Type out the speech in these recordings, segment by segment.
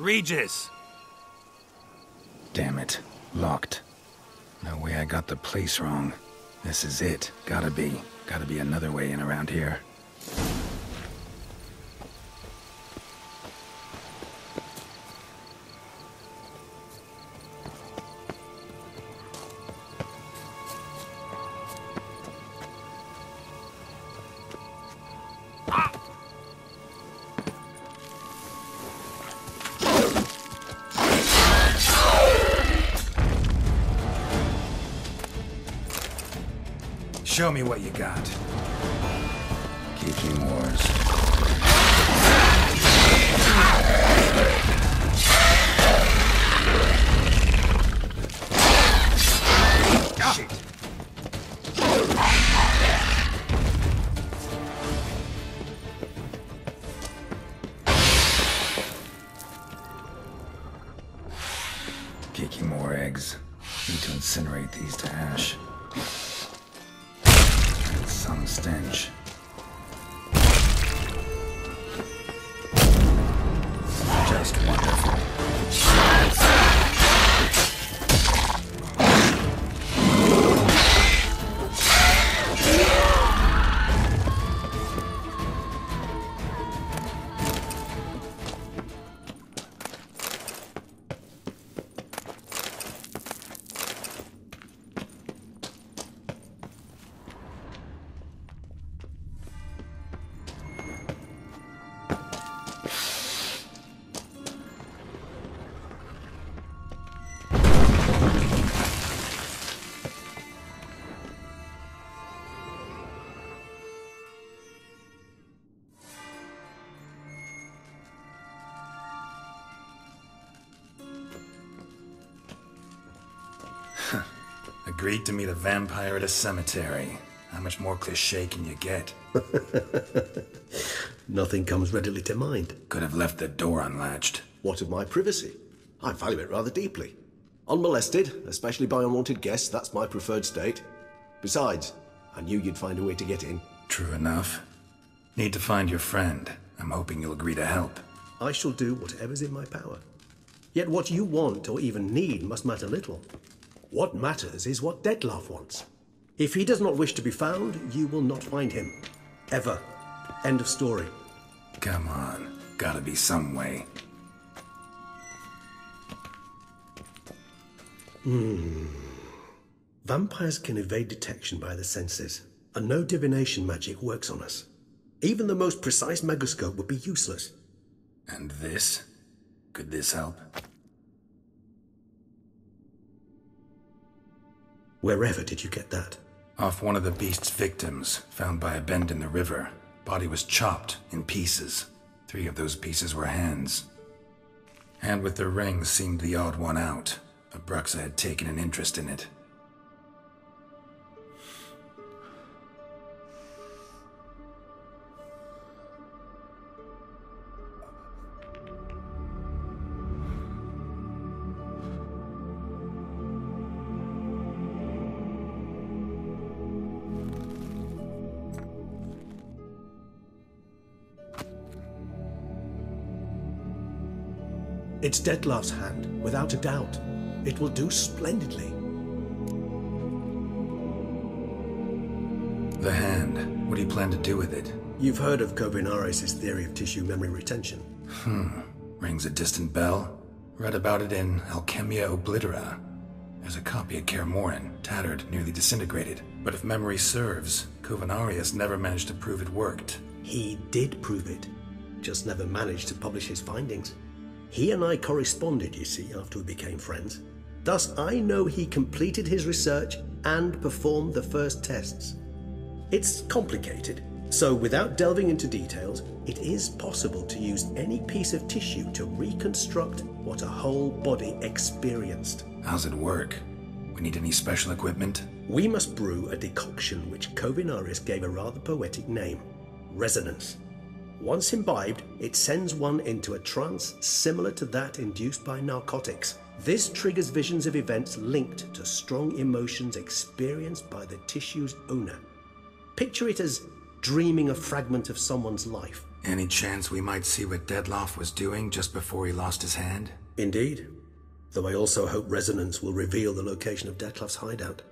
Regis! Damn it. Locked. No way I got the place wrong. This is it. Gotta be. Gotta be another way in around here. Show me what you got. Kiki Moores. Shit. Kiki Moore eggs. Need to incinerate these to ash. Some stench. Just wonderful. Agreed to meet a vampire at a cemetery. How much more cliché can you get? Nothing comes readily to mind. Could have left the door unlatched. What of my privacy? I value it rather deeply. Unmolested, especially by unwanted guests, that's my preferred state. Besides, I knew you'd find a way to get in. True enough. Need to find your friend. I'm hoping you'll agree to help. I shall do whatever's in my power. Yet what you want or even need must matter little. What matters is what Dettlaff wants. If he does not wish to be found, you will not find him. Ever. End of story. Come on. Gotta be some way. Vampires can evade detection by the senses, and no divination magic works on us. Even the most precise megascope would be useless. And this? Could this help? Wherever did you get that? Off one of the beast's victims, found by a bend in the river. Body was chopped in pieces. 3 of those pieces were hands. Hand with the ring seemed the odd one out. Abruxa had taken an interest in it. It's Dettlaff's hand, without a doubt. It will do splendidly. The hand. What do you plan to do with it? You've heard of Kovinaris' theory of tissue memory retention. Rings a distant bell. Read about it in Alchemia Oblitera. There's a copy at Kaer Morhen, tattered, nearly disintegrated. But if memory serves, Kovinaris never managed to prove it worked. He did prove it, just never managed to publish his findings. He and I corresponded, you see, after we became friends. Thus, I know he completed his research and performed the first tests. It's complicated, so without delving into details, it is possible to use any piece of tissue to reconstruct what a whole body experienced. How's it work? We need any special equipment? We must brew a decoction which Kovinaris gave a rather poetic name, resonance. Once imbibed, it sends one into a trance similar to that induced by narcotics. This triggers visions of events linked to strong emotions experienced by the tissue's owner. Picture it as dreaming a fragment of someone's life. Any chance we might see what Dettlaff was doing just before he lost his hand? Indeed. Though I also hope resonance will reveal the location of Dettlaff's hideout.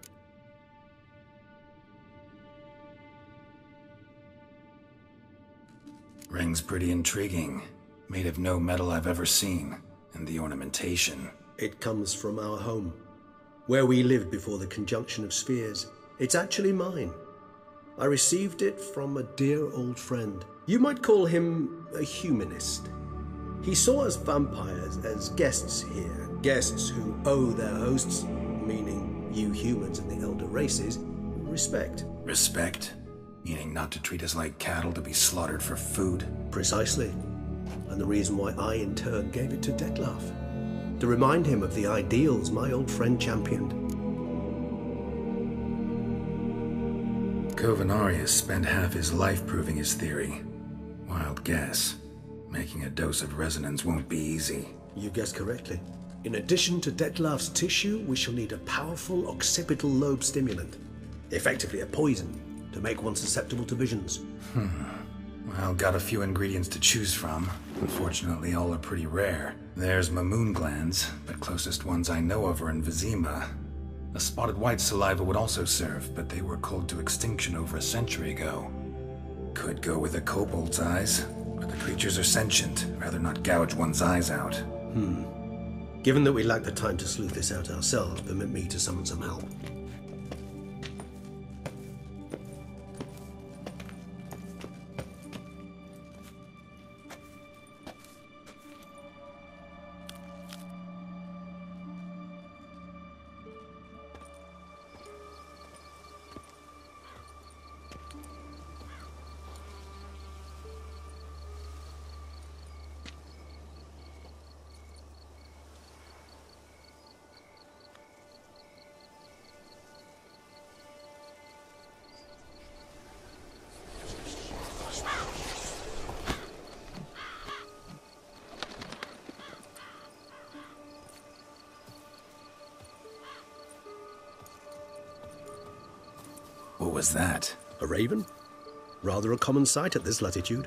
Ring's pretty intriguing. Made of no metal I've ever seen. And the ornamentation. It comes from our home, where we lived before the conjunction of spheres. It's actually mine. I received it from a dear old friend. You might call him a humanist. He saw us vampires as guests here, guests who owe their hosts, meaning you humans and the elder races, respect. Respect? Meaning not to treat us like cattle to be slaughtered for food? Precisely. And the reason why I, in turn, gave it to Dettlaff. To remind him of the ideals my old friend championed. Covenarius spent half his life proving his theory. Wild guess. Making a dose of resonance won't be easy. You guessed correctly. In addition to Dettlaff's tissue, we shall need a powerful occipital lobe stimulant. Effectively a poison, to make one susceptible to visions. Well, got a few ingredients to choose from. Unfortunately, all are pretty rare. There's Mamoon glands, but closest ones I know of are in Vizima. A spotted white saliva would also serve, but they were culled to extinction over a century ago. Could go with a kobold's eyes, but the creatures are sentient. Rather not gouge one's eyes out. Given that we lack the time to sleuth this out ourselves, permit me to summon some help. What was that? A raven? Rather a common sight at this latitude.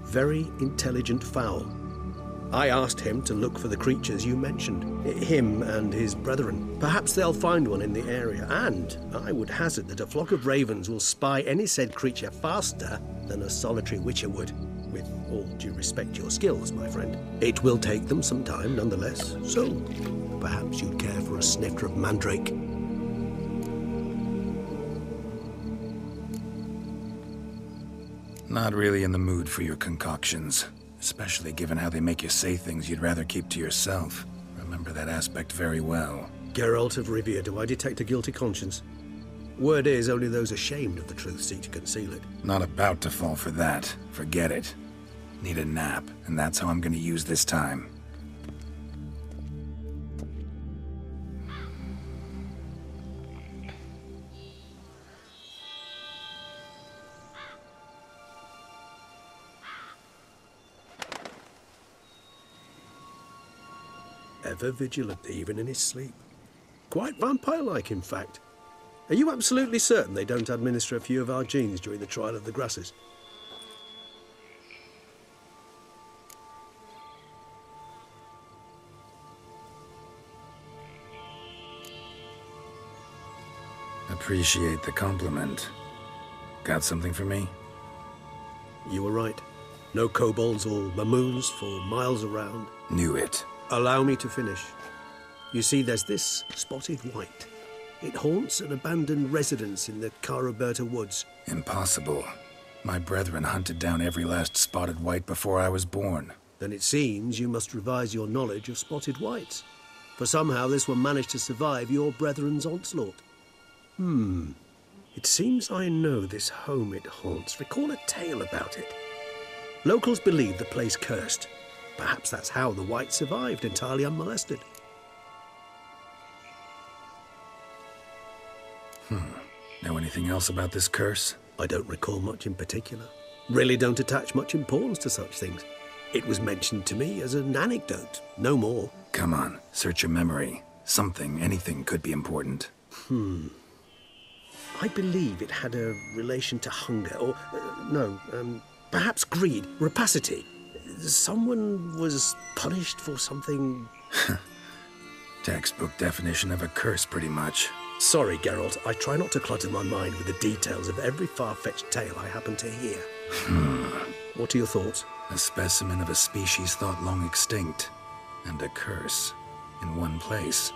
Very intelligent fowl. I asked him to look for the creatures you mentioned. Him and his brethren. Perhaps they'll find one in the area, and I would hazard that a flock of ravens will spy any said creature faster than a solitary witcher would. With all due respect to your skills, my friend. It will take them some time, nonetheless. So, perhaps you'd care for a snifter of mandrake. Not really in the mood for your concoctions. Especially given how they make you say things you'd rather keep to yourself. Remember that aspect very well. Geralt of Rivia, do I detect a guilty conscience? Word is, only those ashamed of the truth seek to conceal it. Not about to fall for that. Forget it. Need a nap, and that's how I'm gonna use this time. Ever vigilant, even in his sleep. Quite vampire-like, in fact. Are you absolutely certain they don't administer a few of our genes during the trial of the grasses? Appreciate the compliment. Got something for me? You were right. No kobolds or mamoons for miles around. Knew it. Allow me to finish. You see, there's this spotted white. It haunts an abandoned residence in the Caraberta woods. Impossible. My brethren hunted down every last spotted white before I was born. Then it seems you must revise your knowledge of spotted whites. For somehow this one managed to survive your brethren's onslaught. It seems I know this home it haunts. Recall a tale about it. Locals believe the place cursed. Perhaps that's how the white survived entirely unmolested. Know anything else about this curse? I don't recall much in particular. Really don't attach much importance to such things. It was mentioned to me as an anecdote, no more. Come on, search your memory. Something, anything could be important. I believe it had a relation to hunger, or, Perhaps greed, rapacity. Someone was punished for something... Textbook definition of a curse, pretty much. Sorry, Geralt. I try not to clutter my mind with the details of every far-fetched tale I happen to hear. What are your thoughts? A specimen of a species thought long extinct, and a curse in one place.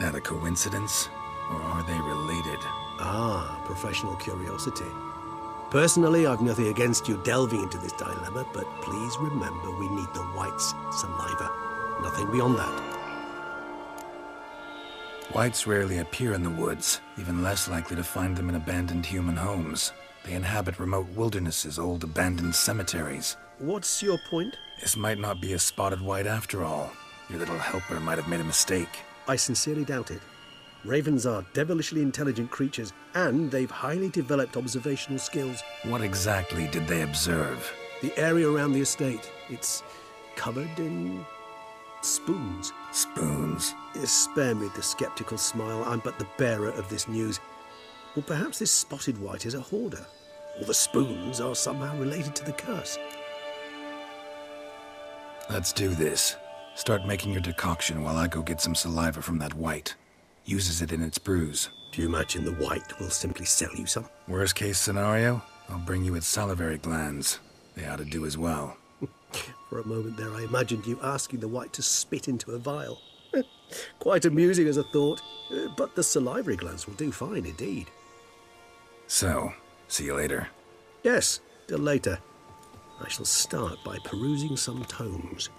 That a coincidence, or are they related? Ah, professional curiosity. Personally, I've nothing against you delving into this dilemma, but please remember we need the White's saliva. Nothing beyond that. Whites rarely appear in the woods, even less likely to find them in abandoned human homes. They inhabit remote wildernesses, old abandoned cemeteries. What's your point? This might not be a spotted white after all. Your little helper might have made a mistake. I sincerely doubt it. Ravens are devilishly intelligent creatures, and they've highly developed observational skills. What exactly did they observe? The area around the estate, it's covered in spoons. Spoons? Spare me the skeptical smile. I'm but the bearer of this news. Or perhaps this spotted white is a hoarder. Or the spoons are somehow related to the curse. Let's do this. Start making your decoction while I go get some saliva from that white. Uses it in its brews. Do you imagine the white will simply sell you some? Worst case scenario, I'll bring you its salivary glands. They ought to do as well. For a moment there, I imagined you asking the white to spit into a vial. Quite amusing as a thought, but the salivary glands will do fine indeed. So, see you later. Yes, till later. I shall start by perusing some tomes.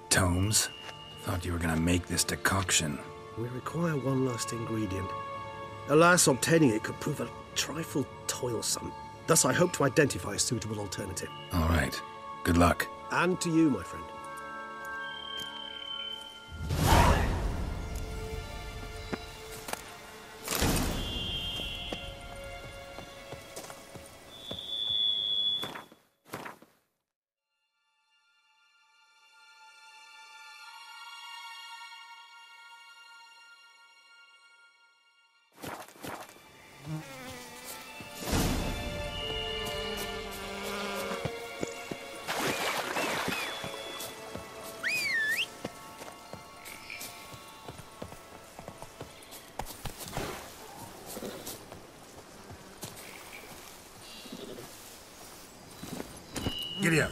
Tomes? Thought you were gonna make this decoction. We require one last ingredient. Alas, obtaining it could prove a trifle toilsome. Thus, I hope to identify a suitable alternative. All right. Good luck. And to you, my friend. Giddy up.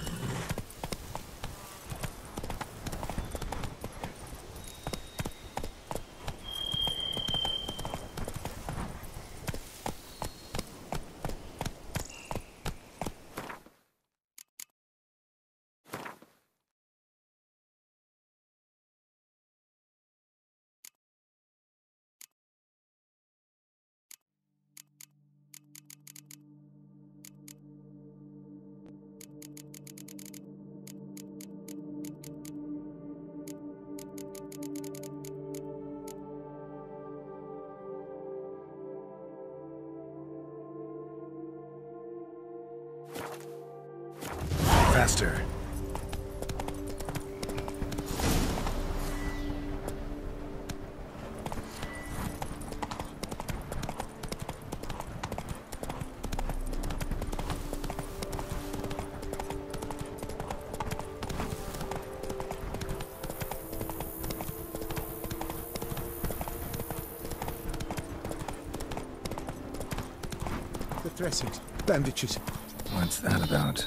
Faster. The dressings, bandages. What's that about?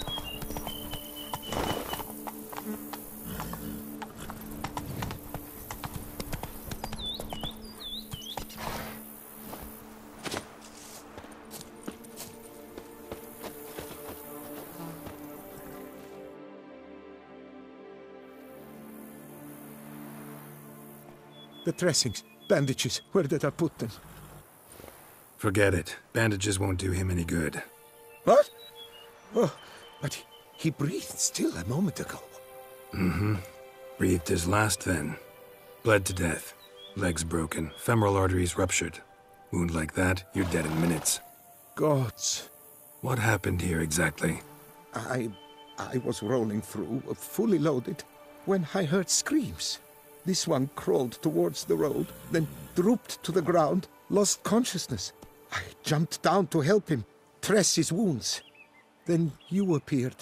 The dressings, bandages, where did I put them? Forget it. Bandages won't do him any good. What? Oh, but he breathed still a moment ago. Mm-hmm. Breathed his last then. Bled to death. Legs broken. Femoral arteries ruptured. Wound like that, you're dead in minutes. Gods. What happened here exactly? I was rolling through, fully loaded, when I heard screams. This one crawled towards the road, then drooped to the ground, lost consciousness. I jumped down to help him, dress his wounds. Then you appeared.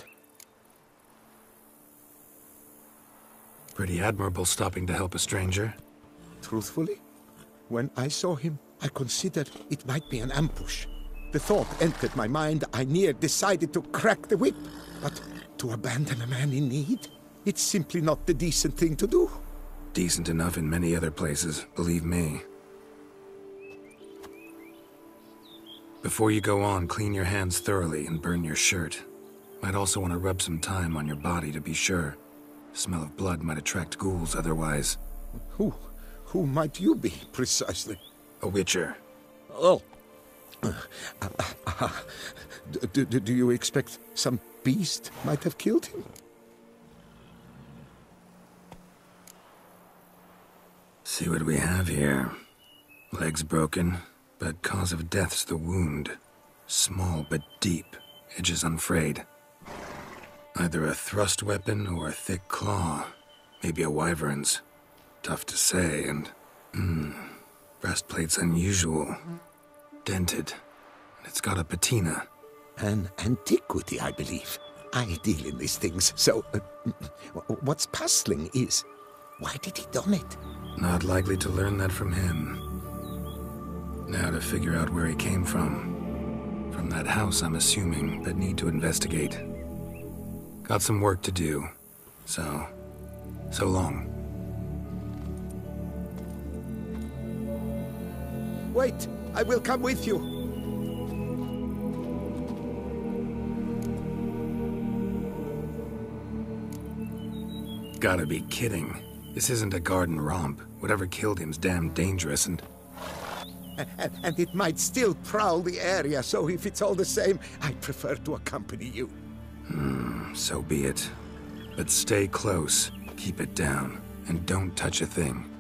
Pretty admirable stopping to help a stranger. Truthfully, when I saw him, I considered it might be an ambush. The thought entered my mind, I near decided to crack the whip. But to abandon a man in need? It's simply not the decent thing to do. Decent enough in many other places, believe me. Before you go on, clean your hands thoroughly and burn your shirt. Might also want to rub some thyme on your body to be sure. The smell of blood might attract ghouls otherwise. Who might you be, precisely? A witcher. Oh. Do you expect some beast might have killed him? See what we have here. Legs broken, but cause of death's the wound. Small but deep, edges unfrayed. Either a thrust weapon or a thick claw. Maybe a wyvern's. Tough to say, and... breastplate's unusual. Dented. And it's got a patina. An antiquity, I believe. I deal in these things, so... what's puzzling is... why did he don it? Not likely to learn that from him. Now to figure out where he came from. From that house, I'm assuming, but need to investigate. Got some work to do. So long. Wait, I will come with you. Gotta be kidding. This isn't a garden romp. Whatever killed him's damn dangerous and it might still prowl the area, so if it's all the same, I prefer to accompany you. So be it. But stay close, keep it down, and don't touch a thing.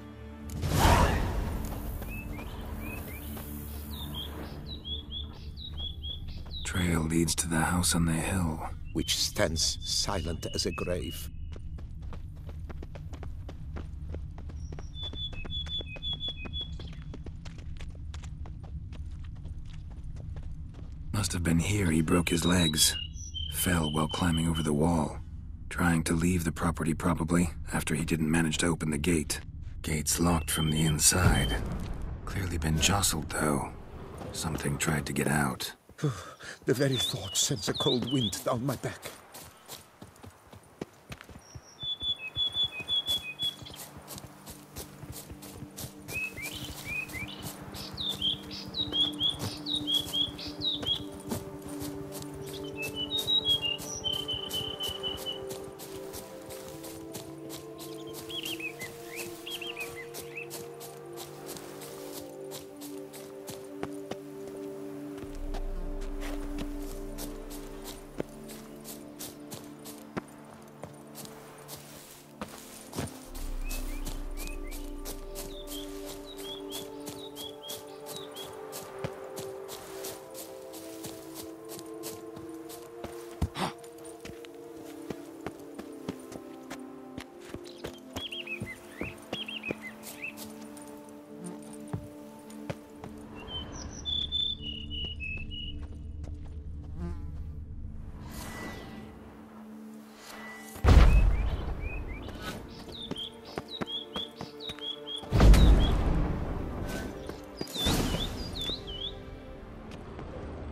Trail leads to the house on the hill. Which stands silent as a grave. Must have been here he broke his legs. Fell while climbing over the wall. Trying to leave the property probably, after he didn't manage to open the gate. Gate's locked from the inside. Clearly been jostled though. Something tried to get out. The very thought sends a cold wind down my back.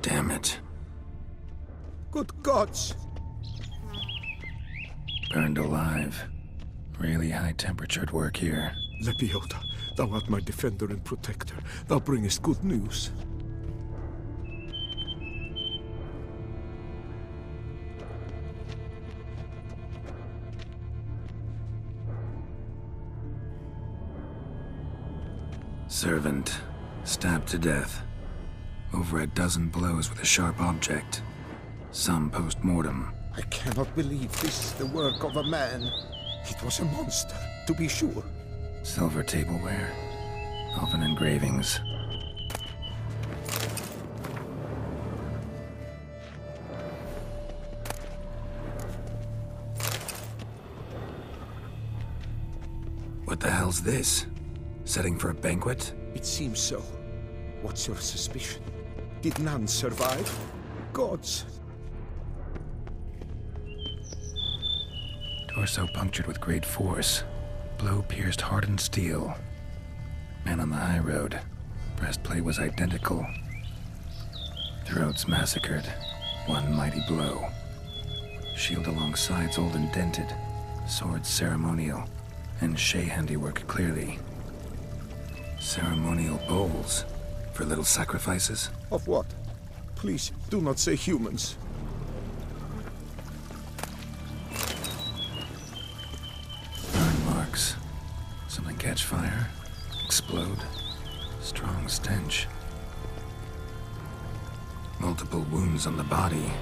Damn it. Good gods! Burned alive. Really high-temperatured work here. Lepioda, thou art my defender and protector. Thou bringest good news. Servant. Stabbed to death. Over a dozen blows with a sharp object. Some post-mortem. I cannot believe this is the work of a man. It was a monster, to be sure. Silver tableware. Elven engravings. What the hell's this? Setting for a banquet? It seems so. What's your suspicion? Did none survive? Gods! Torso punctured with great force. Blow pierced hardened steel. Man on the high road. Breastplate was identical. Throats massacred. One mighty blow. Shield along sides old and dented. Swords ceremonial. And Shay handiwork clearly. Ceremonial bowls. For little sacrifices? Of what? Please, do not say humans. Burn marks. Something catch fire. Explode. Strong stench. Multiple wounds on the body.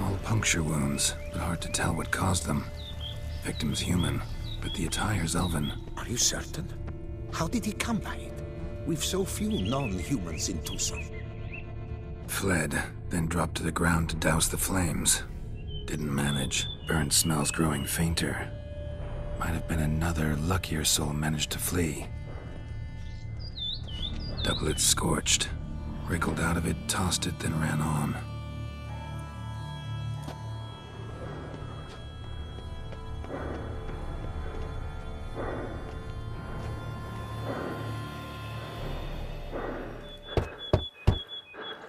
All puncture wounds, but hard to tell what caused them. Victim's human, but the attire's elven. Are you certain? How did he come by it? We've so few non-humans in Tucson. Fled, then dropped to the ground to douse the flames. Didn't manage. Burn smells growing fainter. Might have been another luckier soul managed to flee. Doublet scorched. Wriggled out of it, tossed it, then ran on.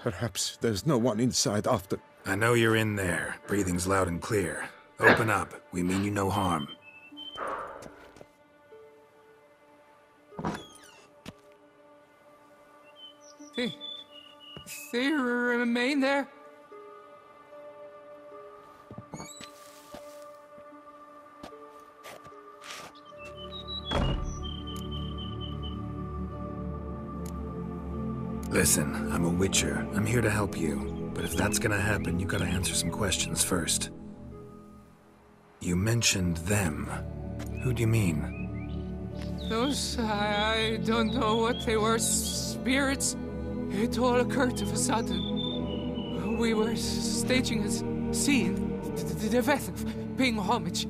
Perhaps there's no one inside after. I know you're in there. Breathing's loud and clear. Open up. We mean you no harm. They remain there? Listen, I'm a witcher. I'm here to help you. But if that's gonna happen, you gotta answer some questions first. You mentioned them. Who do you mean? Those, I don't know what they were. Spirits? It all occurred of a sudden. We were staging a scene, the event of paying homage.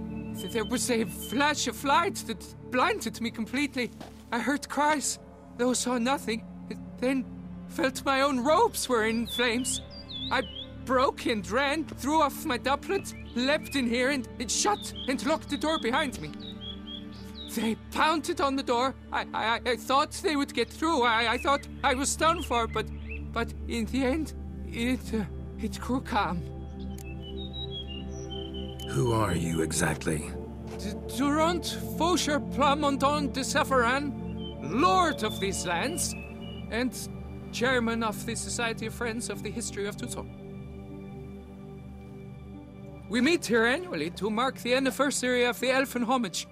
There was a flash of light that blinded me completely. I heard cries, though saw nothing. Then felt my own robes were in flames. I broke and ran, threw off my doublet, leapt in here and shut and locked the door behind me. They pounded on the door. I thought they would get through. I thought I was done for, but in the end, it grew calm. Who are you exactly? Durant Faucher Plamondon de Savarin, Lord of these lands, and Chairman of the Society of Friends of the History of Tucson. We meet here annually to mark the anniversary of the Elfin Homage.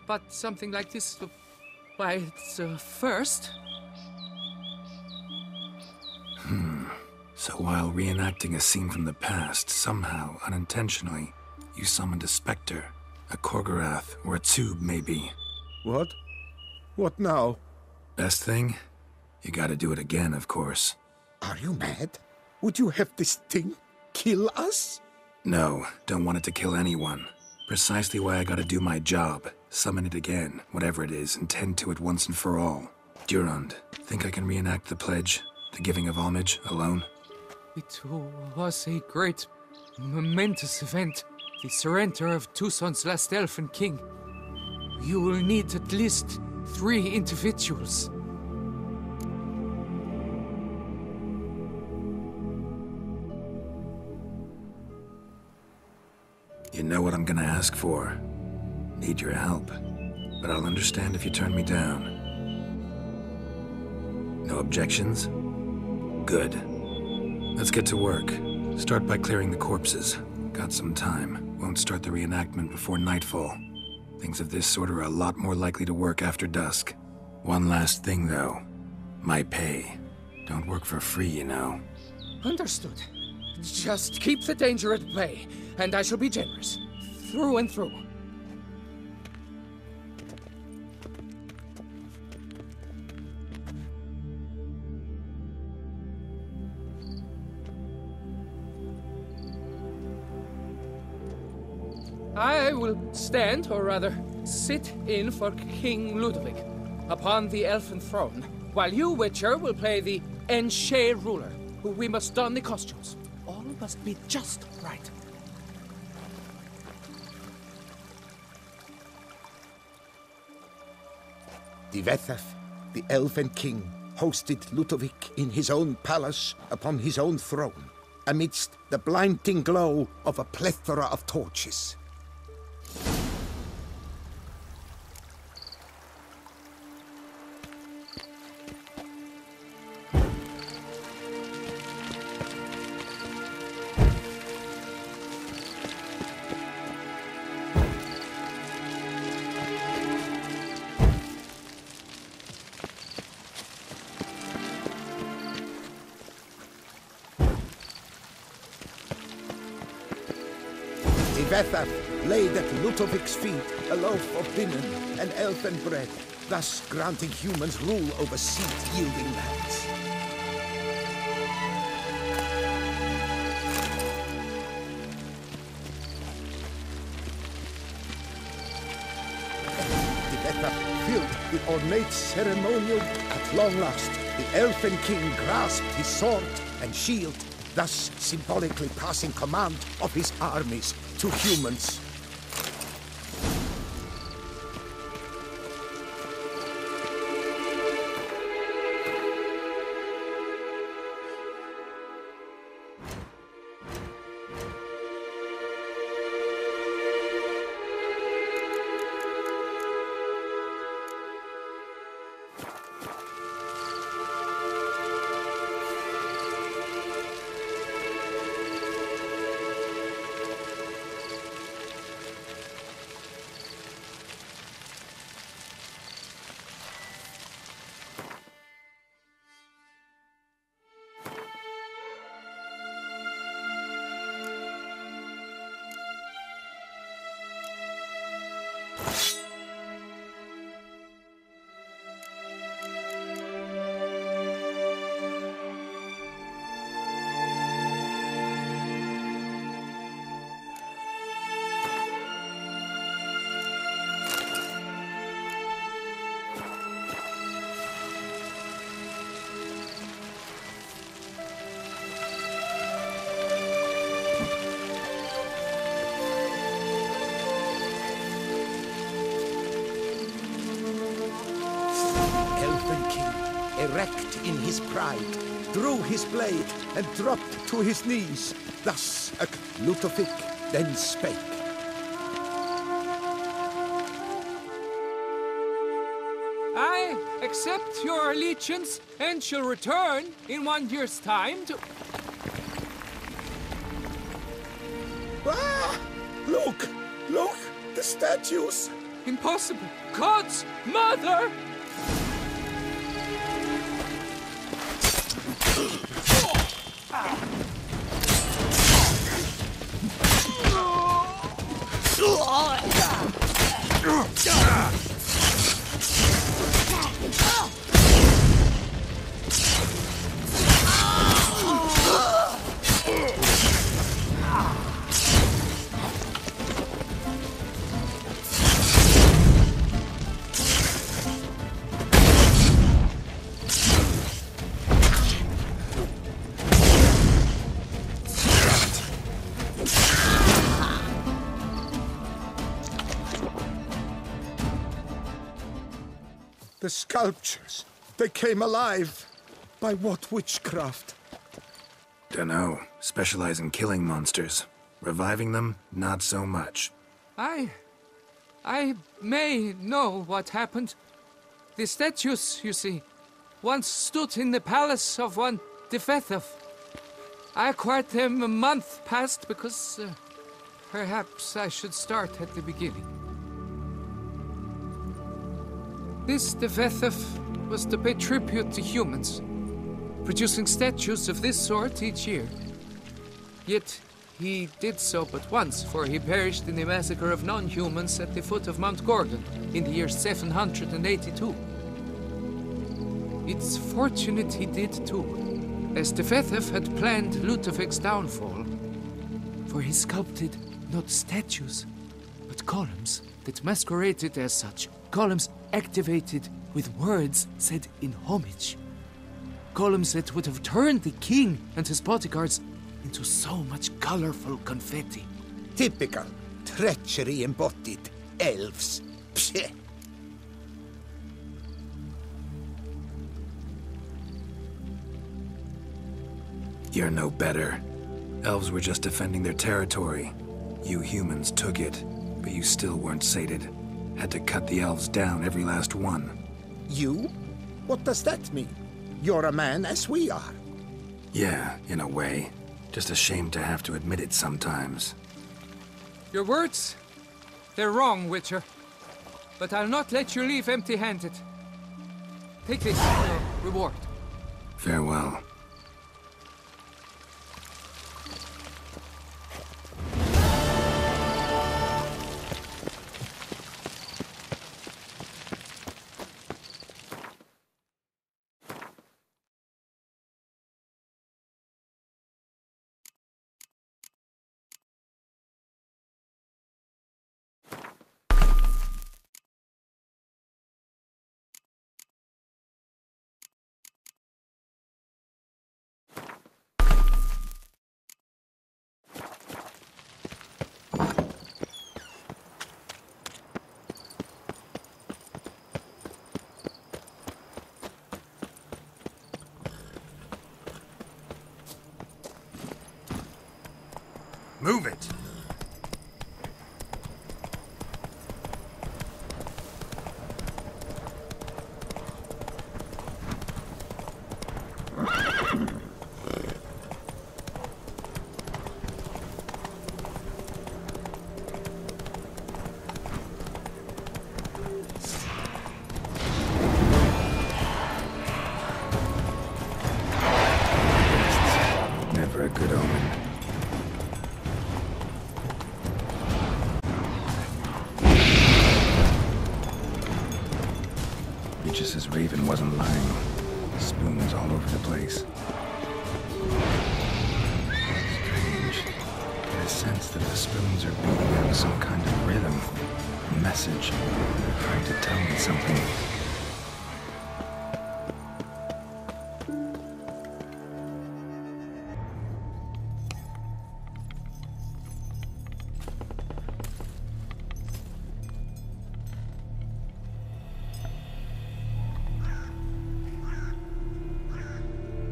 But something like this, why, it's a first. So while reenacting a scene from the past, somehow, unintentionally, you summoned a specter, a Korgorath, or a tube, maybe. What? What now? Best thing? You gotta do it again, of course. Are you mad? Would you have this thing kill us? No, don't want it to kill anyone. Precisely why I gotta do my job. Summon it again, whatever it is, and tend to it once and for all. Durand, think I can reenact the pledge, the giving of homage, alone? It was a great, momentous event. The surrender of Tucson's last elfin king. You will need at least 3 individuals. You know what I'm gonna ask for. Need your help, but I'll understand if you turn me down. No objections? Good. Let's get to work. Start by clearing the corpses. Got some time. Won't start the reenactment before nightfall. Things of this sort are a lot more likely to work after dusk. One last thing, though. My pay. Don't work for free, you know. Understood. Just keep the danger at bay, and I shall be generous. Through and through. I will stand, or rather, sit in for King Ludwig, upon the elfin throne, while you, Witcher, will play the Enshe ruler, who we must don the costumes. All must be just right. Divethef, the Elven King, hosted Ludovic in his own palace upon his own throne, amidst the blinding glow of a plethora of torches. Divethef laid at Ludovic's feet a loaf of binnen and elven bread, thus granting humans rule over seed-yielding lands. Divethef filled the ornate ceremonial. At long last, the Elven King grasped his sword and shield, thus symbolically passing command of his armies to humans. Erect in his pride, drew his blade and dropped to his knees. Thus Ludovic then spake. I accept your allegiance and shall return in 1 year's time to... Ah! Look! Look! The statues! Impossible! God's mother! The sculptures, they came alive. By what witchcraft? Dunno. Specialize in killing monsters. Reviving them, not so much. I may know what happened. The statues, you see, once stood in the palace of one Divethef. I acquired them a month past because perhaps I should start at the beginning. This Divethef was to pay tribute to humans, producing statues of this sort each year. Yet he did so but once, for he perished in the massacre of non-humans at the foot of Mount Gorgon in the year 782. It's fortunate he did too, as Divethef had planned Ludovic's downfall, for he sculpted not statues, but columns that masqueraded as such. Columns activated with words said in homage. Columns that would have turned the king and his bodyguards into so much colorful confetti. Typical treachery embodied elves. Psheh. You're no better. Elves were just defending their territory. You humans took it, but you still weren't sated. Had to cut the elves down, every last one. You? What does that mean? You're a man as we are. Yeah, in a way. Just ashamed to have to admit it sometimes. Your words? They're wrong, Witcher. But I'll not let you leave empty-handed. Take this as your reward. Farewell. Move it! Never a good omen. Regis' raven wasn't lying. The spoon was all over the place. Strange. Get a sense that the spoons are beating out some kind of rhythm, a message, trying to tell me something.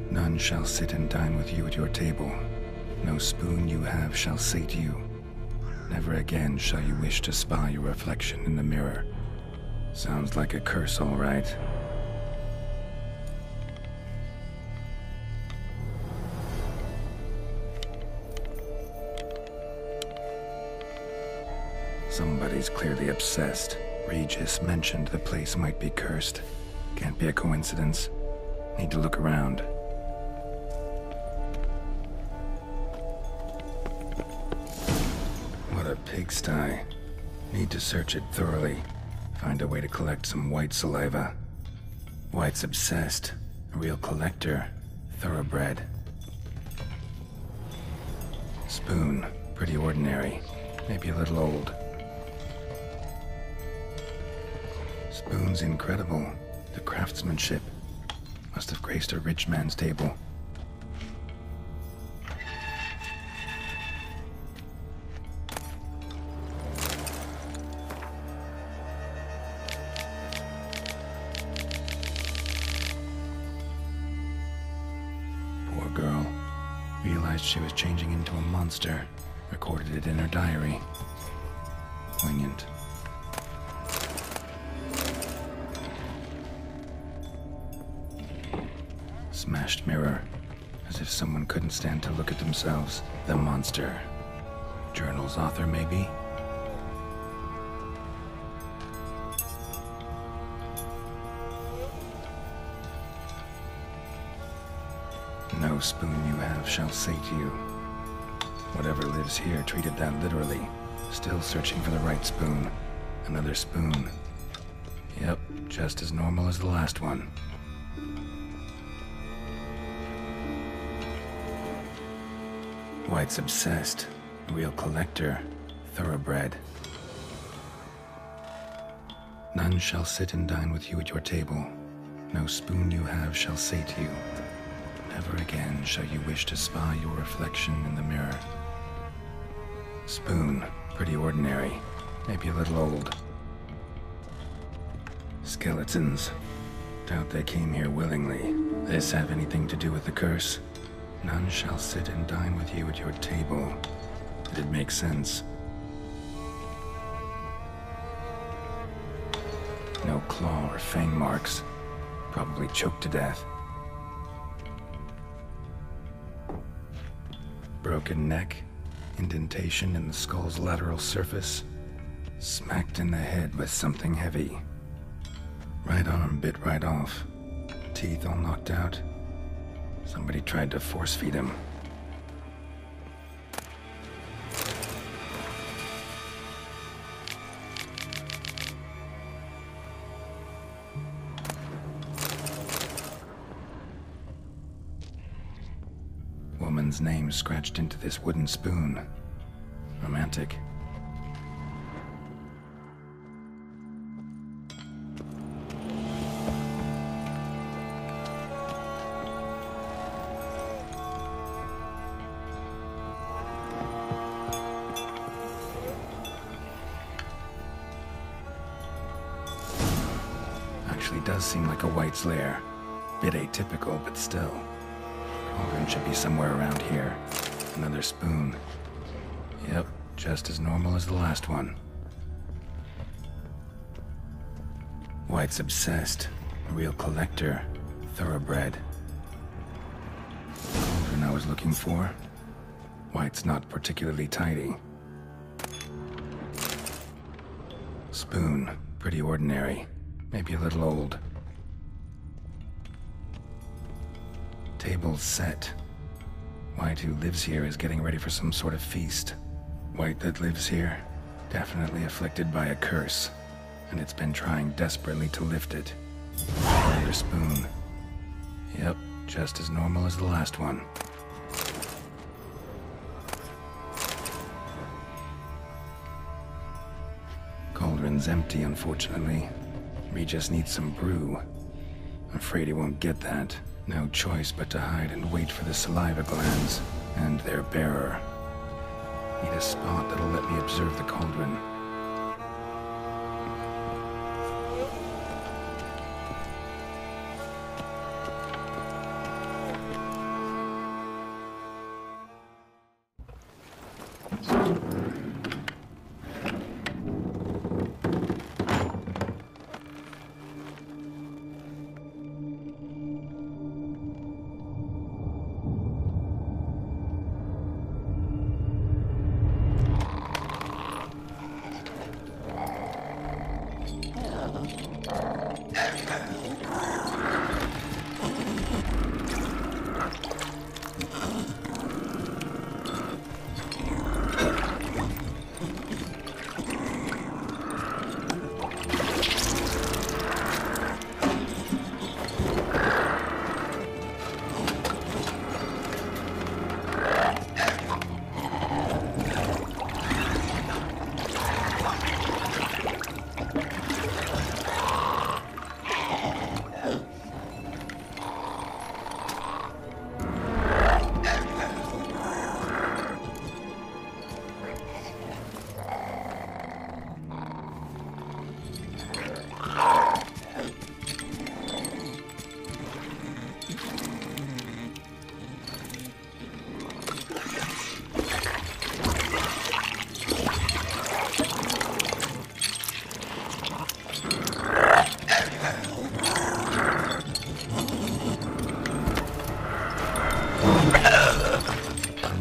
None shall sit and dine with you at your table. No spoon you have shall sate you. Never again shall you wish to spy your reflection in the mirror. Sounds like a curse, all right. Somebody's clearly obsessed. Regis mentioned the place might be cursed. Can't be a coincidence. Need to look around. What a pigsty. Need to search it thoroughly. Find a way to collect some white saliva. White's obsessed. A real collector. Thoroughbred. Spoon. Pretty ordinary. Maybe a little old. Spoon's incredible. The craftsmanship. Must have graced a rich man's table. Poor girl. Realized she was changing into a monster. Recorded it in her diary. Poignant. Smashed mirror. As if someone couldn't stand to look at themselves. The monster. Journal's author, maybe? No spoon you have shall sate you. Whatever lives here treated that literally. Still searching for the right spoon. Another spoon. Yep, just as normal as the last one. White's obsessed. A real collector. Thoroughbred. None shall sit and dine with you at your table. No spoon you have shall sate you. Never again shall you wish to spy your reflection in the mirror. Spoon. Pretty ordinary. Maybe a little old. Skeletons. Doubt they came here willingly. This have anything to do with the curse? None shall sit and dine with you at your table. It makes sense. No claw or fang marks. Probably choked to death. Broken neck, indentation in the skull's lateral surface, smacked in the head with something heavy. Right arm bit right off, teeth all knocked out. Somebody tried to force feed him. Woman's name scratched into this wooden spoon. Romantic. Actually does seem like a White's lair. Bit atypical, but still. Cauldron should be somewhere around here. Another spoon. Yep, just as normal as the last one. White's obsessed. A real collector. Thoroughbred. Cauldron I was looking for. White's not particularly tidy. Spoon. Pretty ordinary. Maybe a little old. Table's set. White who lives here is getting ready for some sort of feast. White that lives here, definitely afflicted by a curse, and it's been trying desperately to lift it. Another spoon. Yep, just as normal as the last one. Cauldron's empty, unfortunately. Regis needs some brew. Afraid he won't get that. No choice but to hide and wait for the saliva glands and their bearer. Need a spot that'll let me observe the cauldron.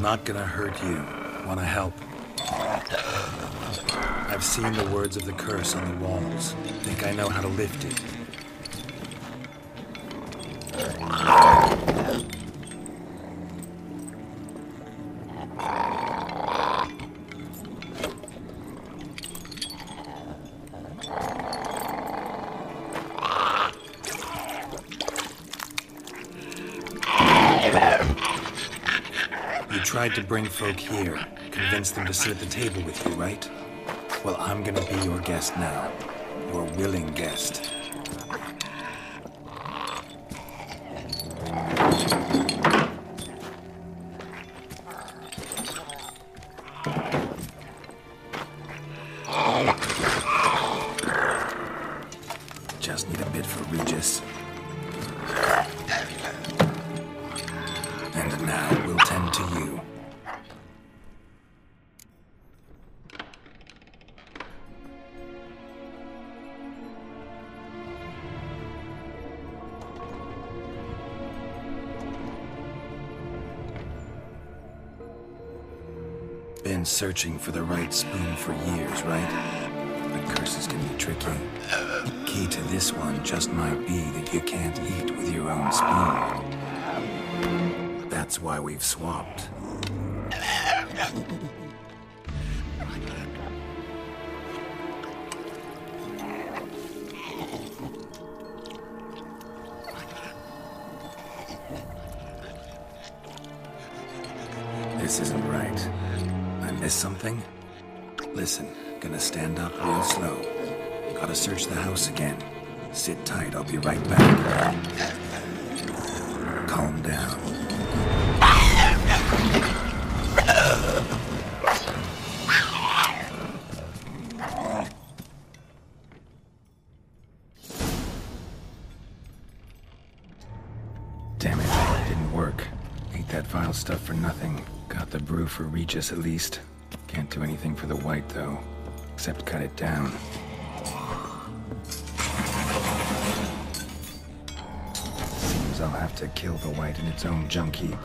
Not gonna hurt you. Wanna help? I've seen the words of the curse on the walls. Think I know how to lift it. Tried to bring folk here, convince them to sit at the table with you, right? Well, I'm gonna be your guest now. Your willing guest. Just need a bit for Regis. And Now we'll tend to you. Been searching for the right spoon for years, right? But curses can be tricky. Key to this one just might be that you can't eat with your own spoon. That's why we've swapped. This isn't right. I missed something? Listen, gonna stand up real slow. Gotta search the house again. Sit tight, I'll be right back. Calm down. Damn it, didn't work. Ate that vile stuff for nothing. Got the brew for Regis at least. Can't do anything for the white though, except cut it down. Seems I'll have to kill the white in its own junk heap.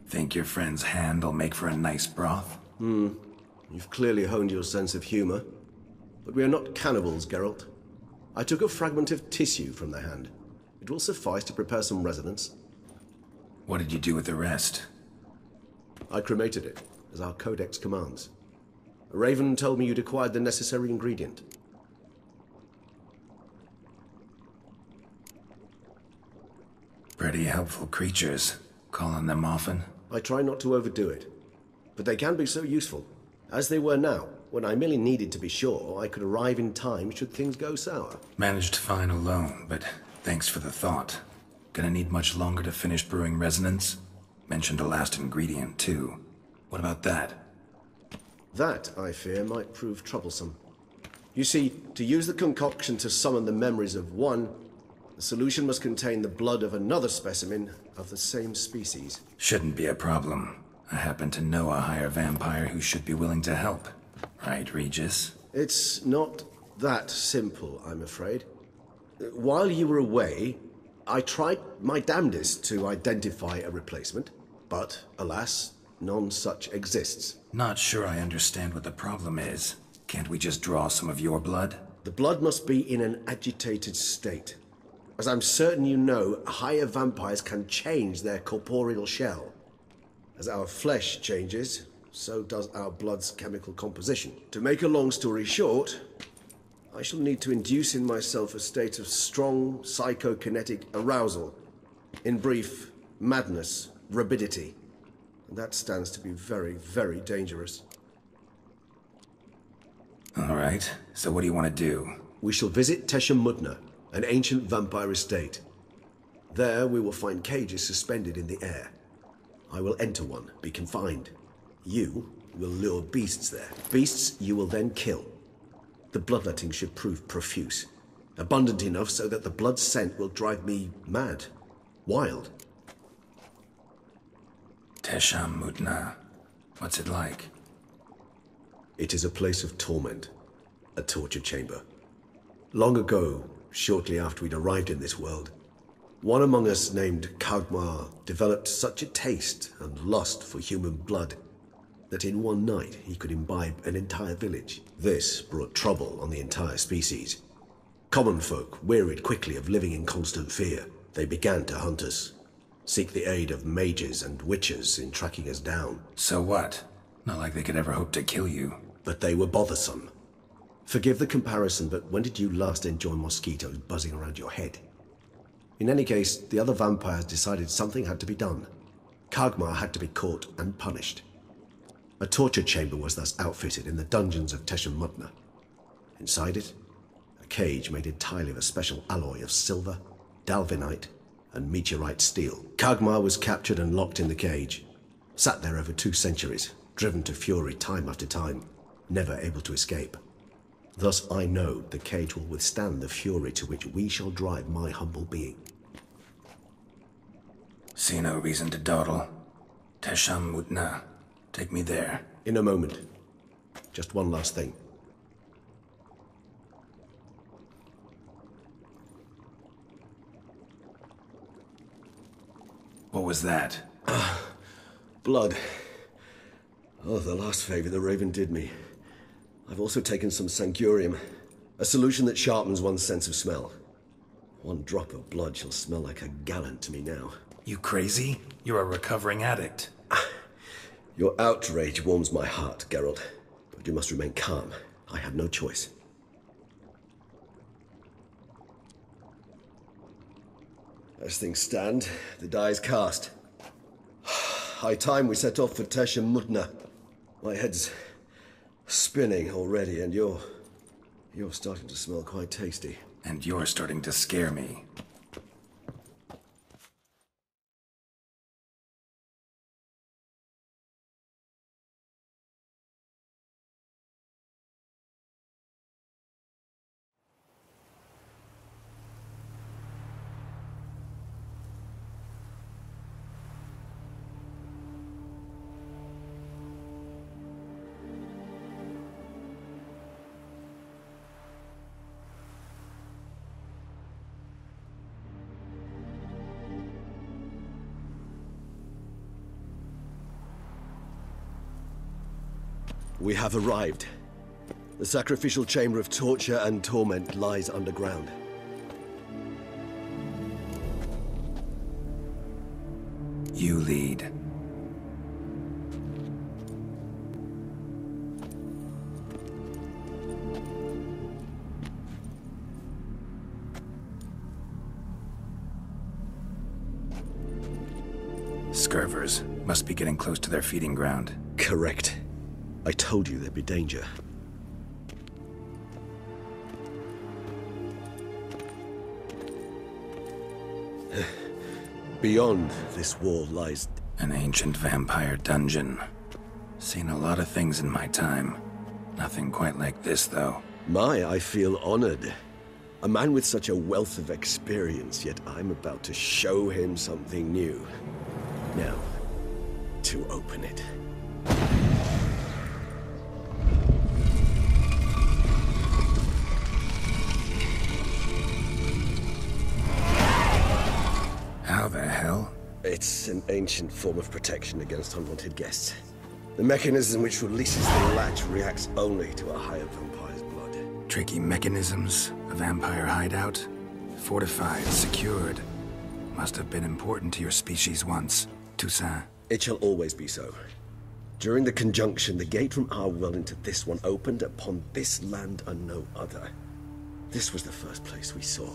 Think your friend's hand will make for a nice broth? You've clearly honed your sense of humor. But we are not cannibals, Geralt. I took a fragment of tissue from the hand. It will suffice to prepare some resonance. What did you do with the rest? I cremated it, as our codex commands. Raven told me you'd acquired the necessary ingredient. Pretty helpful creatures. Call on them often? I try not to overdo it. But they can be so useful. As they were now, when I merely needed to be sure I could arrive in time should things go sour. Managed fine alone, but thanks for the thought. Gonna need much longer to finish brewing resonance? Mentioned a last ingredient, too. What about that? That, I fear, might prove troublesome. You see, to use the concoction to summon the memories of one, the solution must contain the blood of another specimen of the same species. Shouldn't be a problem. I happen to know a higher vampire who should be willing to help. Right, Regis? It's not that simple, I'm afraid. While you were away, I tried my damnedest to identify a replacement, but alas, none such exists. Not sure I understand what the problem is. Can't we just draw some of your blood? The blood must be in an agitated state. As I'm certain you know, higher vampires can change their corporeal shell. As our flesh changes, so does our blood's chemical composition. To make a long story short, I shall need to induce in myself a state of strong psychokinetic arousal. In brief, madness, rabidity. And that stands to be very, very dangerous. All right, so what do you want to do? We shall visit Tesha Mudna, an ancient vampire estate. There we will find cages suspended in the air. I will enter one, be confined. You will lure beasts there. Beasts you will then kill. The bloodletting should prove profuse. Abundant enough so that the blood scent will drive me mad. Wild. Tesha Mudna. What's it like? It is a place of torment. A torture chamber. Long ago, shortly after we'd arrived in this world, one among us named Kagmar developed such a taste and lust for human blood that in one night he could imbibe an entire village. This brought trouble on the entire species. Common folk wearied quickly of living in constant fear. They began to hunt us, seek the aid of mages and witches in tracking us down. So what? Not like they could ever hope to kill you. But they were bothersome. Forgive the comparison, but when did you last enjoy mosquitoes buzzing around your head? In any case, the other vampires decided something had to be done. Kagmar had to be caught and punished. A torture chamber was thus outfitted in the dungeons of Tesha Mudna. Inside it, a cage made entirely of a special alloy of silver, dalvinite, and meteorite steel. Kagmar was captured and locked in the cage. Sat there over 2 centuries, driven to fury time after time, never able to escape. Thus I know the cage will withstand the fury to which we shall drive my humble being. See no reason to dawdle. Tesha Mudna. Take me there. In a moment. Just one last thing. What was that? Blood. Oh, the last favor the Raven did me. I've also taken some Sancurium, a solution that sharpens one's sense of smell. 1 drop of blood shall smell like a gallon to me now. You crazy? You're a recovering addict. Your outrage warms my heart, Geralt. But you must remain calm. I have no choice. As things stand, the die is cast. High time we set off for Tesha Mudna. My head's spinning already, and you're starting to smell quite tasty. And you're starting to scare me. We have arrived. The sacrificial chamber of torture and torment lies underground. You lead. Scurvers must be getting close to their feeding ground. Correct. I told you there'd be danger. Beyond this wall lies... An ancient vampire dungeon. Seen a lot of things in my time. Nothing quite like this, though. I feel honored. A man with such a wealth of experience, yet I'm about to show him something new. Now, to open it. It's an ancient form of protection against unwanted guests. The mechanism which releases the latch reacts only to a higher vampire's blood. Tricky mechanisms, a vampire hideout, fortified, secured. Must have been important to your species once, Toussaint. It shall always be so. During the conjunction, the gate from our world into this one opened upon this land and no other. This was the first place we saw.